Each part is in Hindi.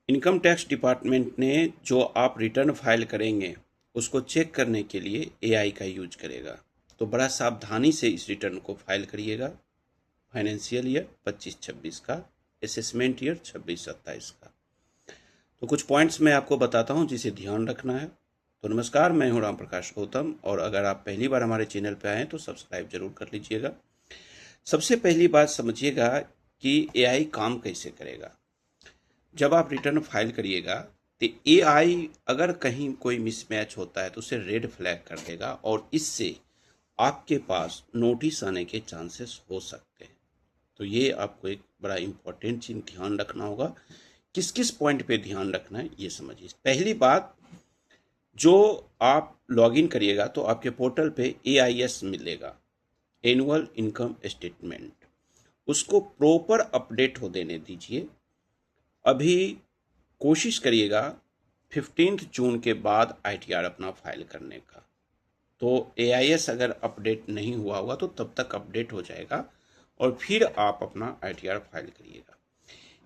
इनकम टैक्स डिपार्टमेंट ने जो आप रिटर्न फाइल करेंगे उसको चेक करने के लिए एआई का यूज करेगा। तो बड़ा सावधानी से इस रिटर्न को फाइल करिएगा। फाइनेंशियल ईयर 25-26 का, असेसमेंट ईयर 26-27 का। तो कुछ पॉइंट्स मैं आपको बताता हूं जिसे ध्यान रखना है। तो नमस्कार, मैं हूं राम प्रकाश गौतम, और अगर आप पहली बार हमारे चैनल पर आए तो सब्सक्राइब जरूर कर लीजिएगा। सबसे पहली बात समझिएगा कि एआई काम कैसे करेगा। जब आप रिटर्न फाइल करिएगा तो एआई अगर कहीं कोई मिसमैच होता है तो उसे रेड फ्लैग कर देगा, और इससे आपके पास नोटिस आने के चांसेस हो सकते हैं। तो ये आपको एक बड़ा इम्पोर्टेंट चीज ध्यान रखना होगा। किस किस पॉइंट पे ध्यान रखना है ये समझिए। पहली बात, जो आप लॉगिन करिएगा तो आपके पोर्टल पे एआईएस मिलेगा, एनुअल इनकम स्टेटमेंट। उसको प्रॉपर अपडेट हो देने दीजिए। अभी कोशिश करिएगा 15 जून के बाद आईटीआर अपना फाइल करने का। तो एआईएस अगर अपडेट नहीं हुआ होगा तो तब तक अपडेट हो जाएगा, और फिर आप अपना आईटीआर फाइल करिएगा।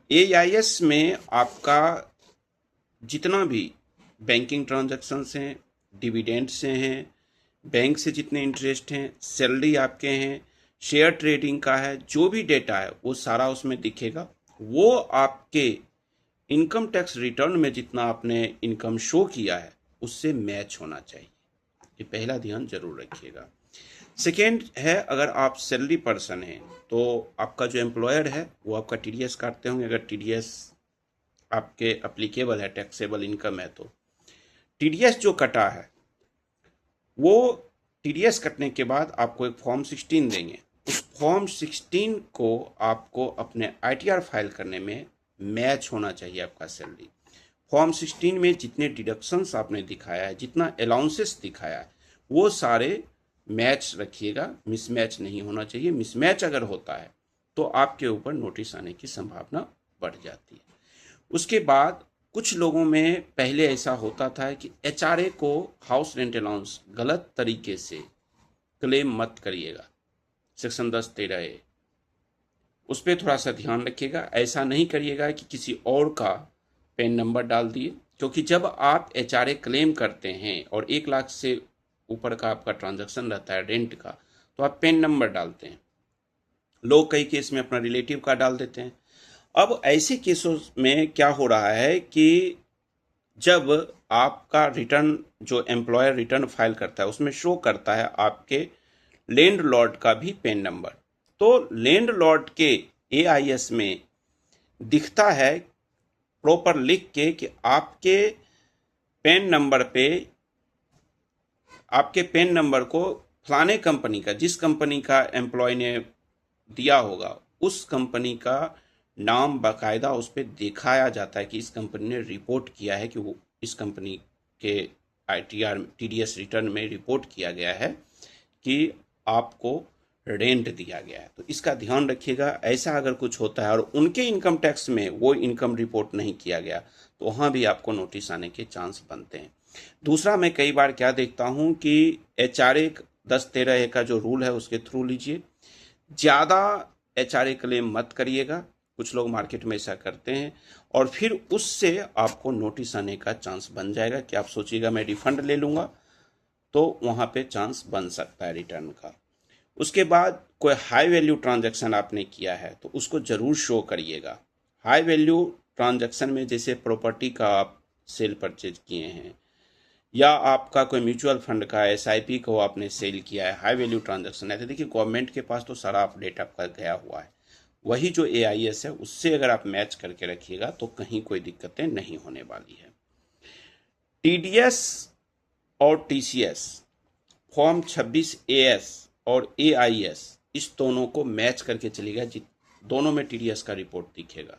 एआईएस में आपका जितना भी बैंकिंग ट्रांजैक्शंस हैं, डिविडेंड्स हैं, बैंक से जितने इंटरेस्ट हैं, सैलरी आपके हैं, शेयर ट्रेडिंग का है, जो भी डेटा है वो सारा उसमें दिखेगा। वो आपके इनकम टैक्स रिटर्न में जितना आपने इनकम शो किया है उससे मैच होना चाहिए। ये पहला ध्यान जरूर रखिएगा। सेकेंड है, अगर आप सैलरी पर्सन हैं तो आपका जो एम्प्लॉयर है वो आपका टीडीएस काटते होंगे। अगर टीडीएस आपके एप्लीकेबल है, टैक्सेबल इनकम है, तो टीडीएस जो कटा है वो टीडीएस कटने के बाद आपको एक फॉर्म 16 देंगे। उस फॉर्म 16 को आपको अपने आईटीआर फाइल करने में मैच होना चाहिए आपका सैलरी। फॉर्म 16 में जितने डिडक्शंस आपने दिखाया है, जितना अलाउंसेस दिखाया है, वो सारे मैच रखिएगा, मिसमैच नहीं होना चाहिए। मिसमैच अगर होता है तो आपके ऊपर नोटिस आने की संभावना बढ़ जाती है। उसके बाद कुछ लोगों में पहले ऐसा होता था कि एचआरए को, हाउस रेंट अलाउंस, गलत तरीके से क्लेम मत करिएगा। सेक्शन 10(13)A उस पर थोड़ा सा ध्यान रखिएगा। ऐसा नहीं करिएगा कि किसी और का पेन नंबर डाल दिए, क्योंकि जब आप एचआरए क्लेम करते हैं और 1 लाख से ऊपर का आपका ट्रांजैक्शन रहता है रेंट का, तो आप पेन नंबर डालते हैं। लोग कई केस में अपना रिलेटिव का डाल देते हैं। अब ऐसे केसों में क्या हो रहा है कि जब आपका रिटर्न, जो एम्प्लॉयर रिटर्न फाइल करता है, उसमें शो करता है आपके लैंड लॉर्ड का भी पेन नंबर। तो लैंड लॉर्ड के एआईएस में दिखता है प्रॉपर लिख के कि आपके पेन नंबर पे, आपके पेन नंबर को फलाने कंपनी का, जिस कंपनी का एम्प्लॉय ने दिया होगा, उस कंपनी का नाम बाकायदा उस पर दिखाया जाता है कि इस कंपनी ने रिपोर्ट किया है कि वो इस कंपनी के आईटीआर टीडीएस रिटर्न में रिपोर्ट किया गया है कि आपको रेंट दिया गया है। तो इसका ध्यान रखिएगा। ऐसा अगर कुछ होता है और उनके इनकम टैक्स में वो इनकम रिपोर्ट नहीं किया गया तो वहाँ भी आपको नोटिस आने के चांस बनते हैं। दूसरा, मैं कई बार क्या देखता हूँ कि एचआरए 10(13)A का जो रूल है उसके थ्रू लीजिए। ज़्यादा एचआरए क्लेम मत करिएगा, कुछ लोग मार्केट में ऐसा करते हैं, और फिर उससे आपको नोटिस आने का चांस बन जाएगा कि आप सोचिएगा मैं रिफंड ले लूँगा, तो वहाँ पे चांस बन सकता है रिटर्न का। उसके बाद कोई हाई वैल्यू ट्रांजैक्शन आपने किया है तो उसको ज़रूर शो करिएगा। हाई वैल्यू ट्रांजैक्शन में जैसे प्रॉपर्टी का आप सेल परचेज किए हैं, या आपका कोई म्यूचुअल फंड का एसआईपी को आपने सेल किया है, हाई वैल्यू ट्रांजैक्शन है, तो देखिए गवर्नमेंट के पास तो सारा अपडेट आपका गया हुआ है। वही जो एआईएस है उससे अगर आप मैच करके रखिएगा तो कहीं कोई दिक्कतें नहीं होने वाली है। टीडीएस और टीसीएस, फॉर्म 26AS और एआईएस, इस दोनों को मैच करके चलिएगा। दोनों में टीडीएस का रिपोर्ट दिखेगा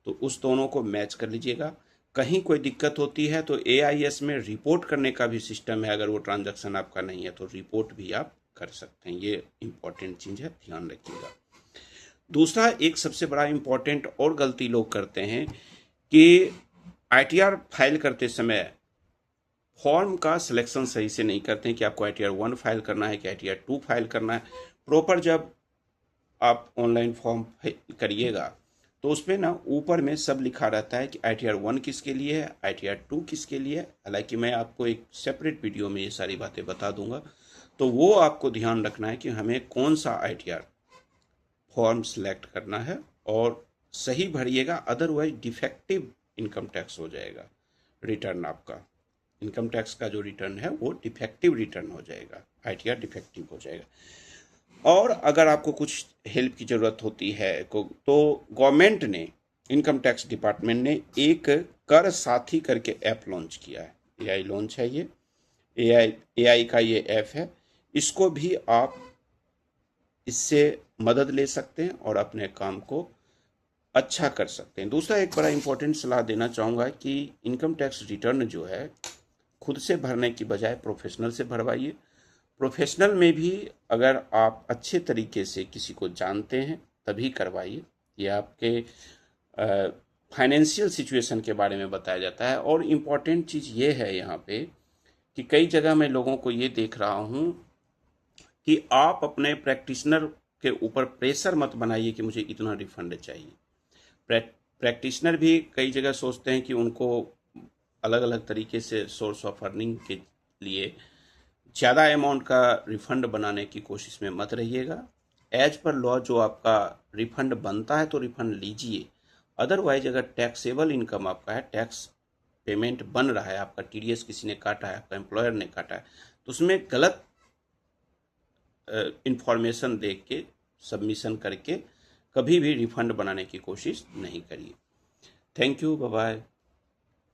तो उस दोनों को मैच कर लीजिएगा। कहीं कोई दिक्कत होती है तो एआईएस में रिपोर्ट करने का भी सिस्टम है। अगर वो ट्रांजैक्शन आपका नहीं है तो रिपोर्ट भी आप कर सकते हैं। ये इंपॉर्टेंट चीज़ है, ध्यान रखिएगा। दूसरा, एक सबसे बड़ा इंपॉर्टेंट और गलती लोग करते हैं कि आईटीआर फाइल करते समय फॉर्म का सिलेक्शन सही से नहीं करते हैं कि आपको आईटीआर 1 फाइल करना है कि आईटीआर 2 फाइल करना है। प्रॉपर जब आप ऑनलाइन फॉर्म करिएगा तो उस पर ना ऊपर में सब लिखा रहता है कि ITR 1 किसके लिए है, ITR 2 किसके लिए है। हालांकि मैं आपको एक सेपरेट वीडियो में ये सारी बातें बता दूंगा, तो वो आपको ध्यान रखना है कि हमें कौन सा ITR फॉर्म सिलेक्ट करना है और सही भरिएगा, अदरवाइज डिफेक्टिव इनकम टैक्स हो जाएगा रिटर्न। आपका इनकम टैक्स का जो रिटर्न है वो डिफेक्टिव रिटर्न हो जाएगा, ITR डिफेक्टिव हो जाएगा। और अगर आपको कुछ हेल्प की ज़रूरत होती है तो गवर्नमेंट ने, इनकम टैक्स डिपार्टमेंट ने एक कर साथी करके ऐप लॉन्च किया है। AI लॉन्च है ये, AI का ये ऐप है। इसको भी आप इससे मदद ले सकते हैं और अपने काम को अच्छा कर सकते हैं। दूसरा एक बड़ा इंपॉर्टेंट सलाह देना चाहूँगा कि इनकम टैक्स रिटर्न जो है खुद से भरने की बजाय प्रोफेशनल से भरवाइए। प्रोफेशनल में भी अगर आप अच्छे तरीके से किसी को जानते हैं तभी करवाइए। ये आपके फाइनेंशियल सिचुएशन के बारे में बताया जाता है। और इम्पॉर्टेंट चीज़ ये है यहाँ पे कि कई जगह मैं लोगों को ये देख रहा हूँ कि आप अपने प्रैक्टिशनर के ऊपर प्रेशर मत बनाइए कि मुझे इतना रिफंड चाहिए। प्रैक्टिशनर भी कई जगह सोचते हैं कि उनको अलग अलग तरीके से सोर्स ऑफ अर्निंग के लिए ज़्यादा अमाउंट का रिफंड बनाने की कोशिश में मत रहिएगा। एज पर लॉ जो आपका रिफंड बनता है तो रिफंड लीजिए, अदरवाइज अगर टैक्सेबल इनकम आपका है, टैक्स पेमेंट बन रहा है, आपका TDS किसी ने काटा है, आपका एम्प्लॉयर ने काटा है, तो उसमें गलत इंफॉर्मेशन देख के सबमिशन करके कभी भी रिफंड बनाने की कोशिश नहीं करिए। Thank you, bye bye.